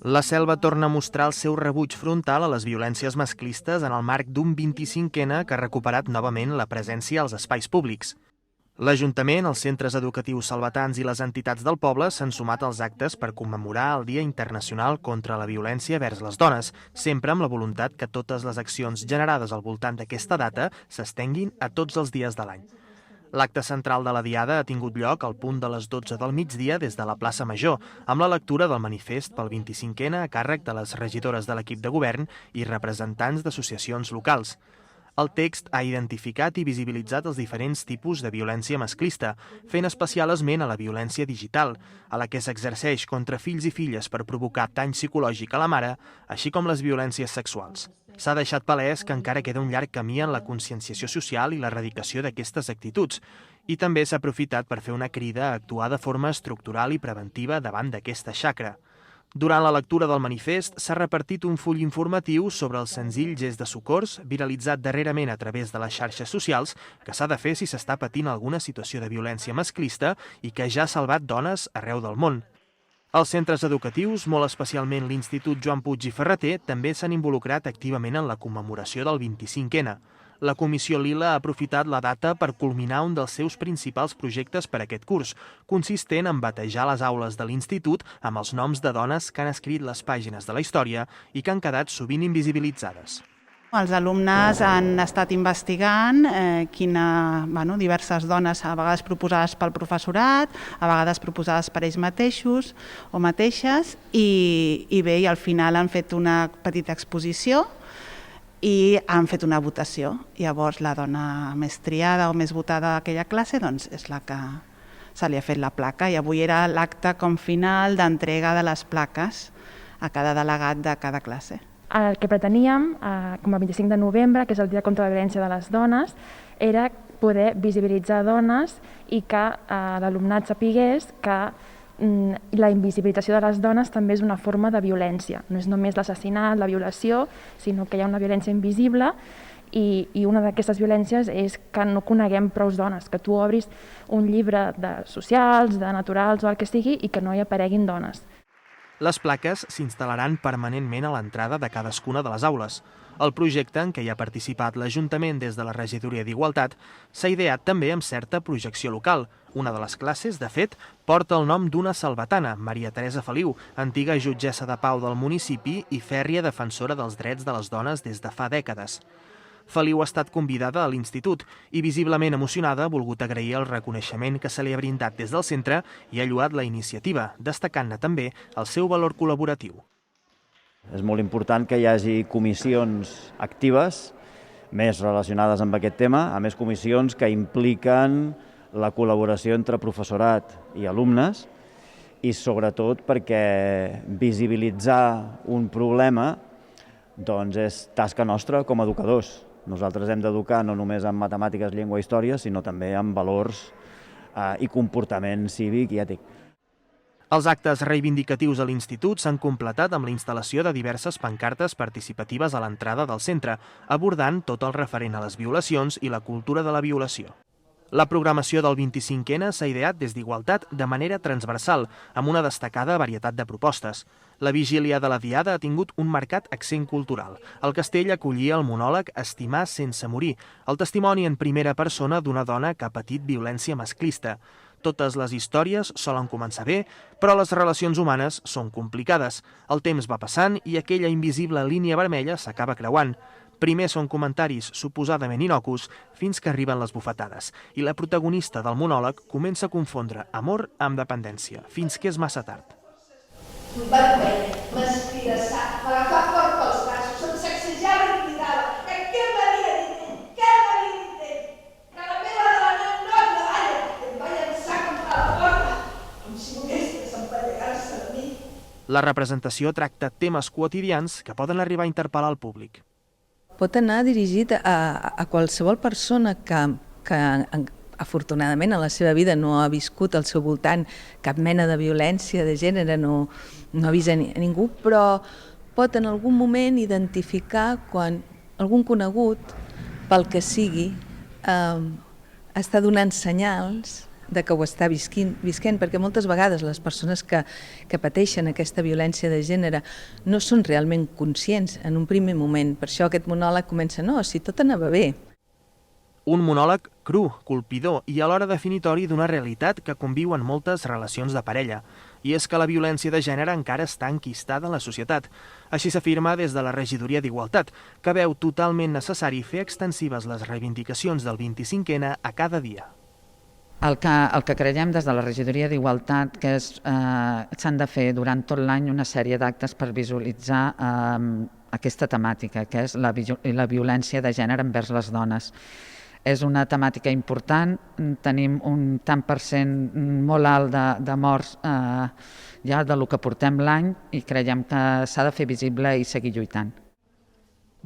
La Selva torna a mostrar el seu rebuig frontal a les violències masclistes en el marc d'un 25N que ha recuperat novament la presència als espais públics. L'Ajuntament, els centres educatius salvatans i les entitats del poble s'han sumat als actes per commemorar el Dia Internacional contra la Violència vers les Dones, sempre amb la voluntat que totes les accions generades al voltant d'aquesta data s'estenguin a tots els dies de l'any. L'acte central de la Diada ha tingut lloc al punt de les 12 del migdia des de la plaça Major, amb la lectura del manifest pel 25N a càrrec de les regidores de l'equip de govern i representants d'associacions locals. El text ha identificat i visibilitzat els diferents tipus de violència masclista, fent especial esment a la violència digital, a la que s'exerceix contra fills i filles per provocar dany psicològic a la mare, així com les violències sexuals. S'ha deixat palès que encara queda un llarg camí en la conscienciació social i l'erradicació d'aquestes actituds, i també s'ha aprofitat per fer una crida a actuar de forma estructural i preventiva davant d'aquesta xacra. Durant la lectura del manifest s'ha repartit un full informatiu sobre el senzill gest de socors viralitzat darrerament a través de les xarxes socials que s'ha de fer si s'està patint alguna situació de violència masclista i que ja ha salvat dones arreu del món. Els centres educatius, molt especialment l'Institut Joan Puig i Ferreter, també s'han involucrat activament en la commemoració del 25N. La Comissió Lila ha aprofitat la data per culminar un dels seus principals projectes per a aquest curs, consistent en batejar les aules de l'institut amb els noms de dones que han escrit les pàgines de la història i que han quedat sovint invisibilitzades. Els alumnes han estat investigant diverses dones, a vegades proposades pel professorat, a vegades proposades per ells mateixos o mateixes, i al final han fet una petita exposició i han fet una votació. Llavors la dona més triada o més votada d'aquella classe és la que se li ha fet la placa, i avui era l'acte com final d'entrega de les plaques a cada delegat de cada classe. El que preteníem, com a 25 de novembre, que és el Dia contra la Violència de les Dones, era poder visibilitzar dones i que l'alumnat sapigués que la invisibilització de les dones també és una forma de violència. No és només l'assassinat, la violació, sinó que hi ha una violència invisible, i una d'aquestes violències és que no coneguem prou dones, que tu obris un llibre de socials, de naturals o el que sigui, i que no hi apareguin dones. Les plaques s'instal·laran permanentment a l'entrada de cadascuna de les aules. El projecte, en què hi ha participat l'Ajuntament des de la Regidoria d'Igualtat, s'ha ideat també amb certa projecció local. Una de les classes, de fet, porta el nom d'una salvatana, Maria Teresa Feliu, antiga jutgessa de pau del municipi i fèrria defensora dels drets de les dones des de fa dècades. Feliu ha estat convidada a l'institut i, visiblement emocionada, ha volgut agrair el reconeixement que se li ha brindat des del centre i ha lloat la iniciativa, destacant-ne també el seu valor col·laboratiu. És molt important que hi hagi comissions actives més relacionades amb aquest tema, a més comissions que impliquen la col·laboració entre professorat i alumnes, i sobretot perquè visibilitzar un problema és tasca nostra com a educadors. Nosaltres hem d'educar no només en matemàtiques, llengua i història, sinó també en valors i comportament cívic i ètic. Els actes reivindicatius a l'institut s'han completat amb la instal·lació de diverses pancartes participatives a l'entrada del centre, abordant tot el referent a les violacions i la cultura de la violació. La programació del 25N s'ha ideat des d'Igualtat de manera transversal, amb una destacada varietat de propostes. La vigília de la Diada ha tingut un marcat accent cultural. El castell acollia el monòleg Estimar sense morir, el testimoni en primera persona d'una dona que ha patit violència masclista. Totes les històries solen començar bé, però les relacions humanes són complicades. El temps va passant i aquella invisible línia vermella s'acaba creuant. Primer són comentaris suposadament innocus fins que arriben les bufetades i la protagonista del monòleg comença a confondre amor amb dependència, fins que és massa tard. Vermell, m'escridassat, m'agafà fort pels braços, em sacsejava i cridava que què m'havia dit, que la meva dona no et davalla, i em va llançar contra la porta, com si volgués desempallegar-se de mi. La representació tracta temes quotidians que poden arribar a interpel·lar el públic. Pot anar dirigit a qualsevol persona que afortunadament a la seva vida no ha viscut al seu voltant cap mena de violència de gènere, no ha vist a ningú, però pot en algun moment identificar quan algun conegut, pel que sigui, està donant senyals que ho està visquent, perquè moltes vegades les persones que pateixen aquesta violència de gènere no són realment conscients en un primer moment. Per això aquest monòleg comença, no, si tot anava bé. Un monòleg cru, colpidor i alhora definitori d'una realitat que conviu en moltes relacions de parella. I és que la violència de gènere encara està enquistada en la societat. Així s'afirma des de la Regidoria d'Igualtat, que veu totalment necessari fer extensives les reivindicacions del 25N a cada dia. El que creiem des de la Regidoria d'Igualtat que s'han de fer durant tot l'any una sèrie d'actes per visualitzar aquesta temàtica, que és la violència de gènere envers les dones. És una temàtica important, tenim un tant per cent molt alt de morts ja del que portem l'any i creiem que s'ha de fer visible i seguir lluitant.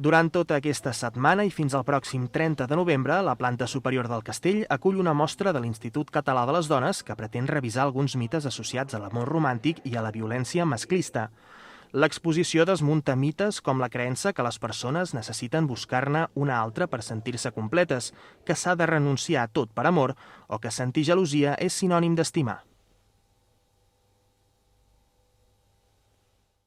Durant tota aquesta setmana i fins al pròxim 30 de novembre, la planta superior del castell acull una mostra de l'Institut Català de les Dones que pretén revisar alguns mites associats a l'amor romàntic i a la violència masclista. L'exposició desmunta mites com la creença que les persones necessiten buscar-ne una altra per sentir-se completes, que s'ha de renunciar a tot per amor o que sentir gelosia és sinònim d'estimar.